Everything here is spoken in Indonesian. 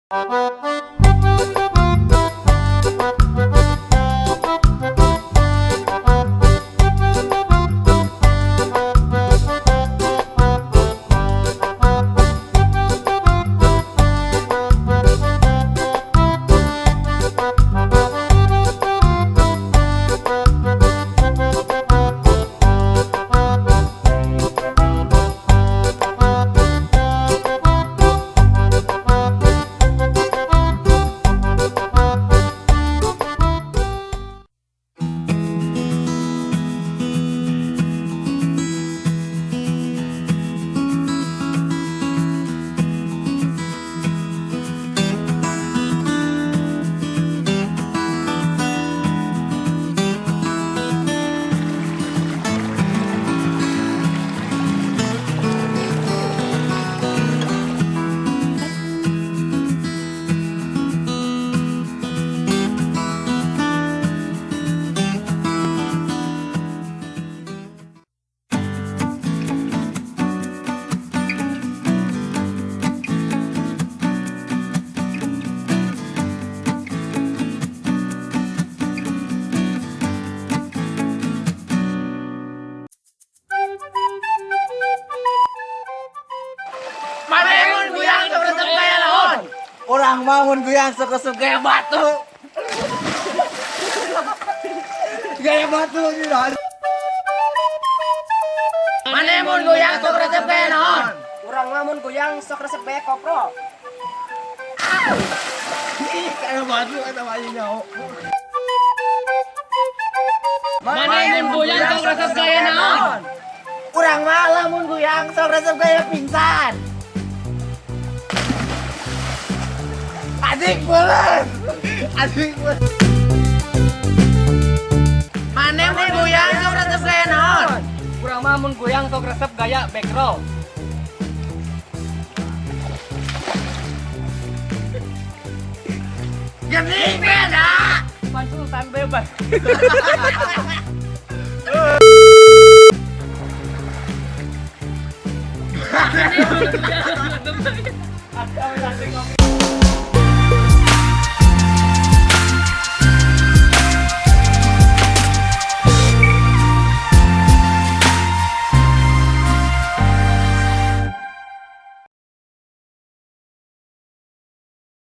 Mana yang mun goyang sok resep kayak naon? Orang bangun goyang sok gaya batu. Gaya batu ini dah. Mana yang mun goyang sok resep kayak naon? Urang mah mun goyang sok resep bae kopro. Gaya batu kata wali nyaho. Mana yang mun goyang sok resep kayak naon? Urang mah lamun goyang sok resep gaya pingsan. Adik boleh. Adik boleh. Mana yang mun goyang sok resep kayak naon? Urang mah mun goyang sok resep gaya back roll. Gini beda. Pansultan bebas.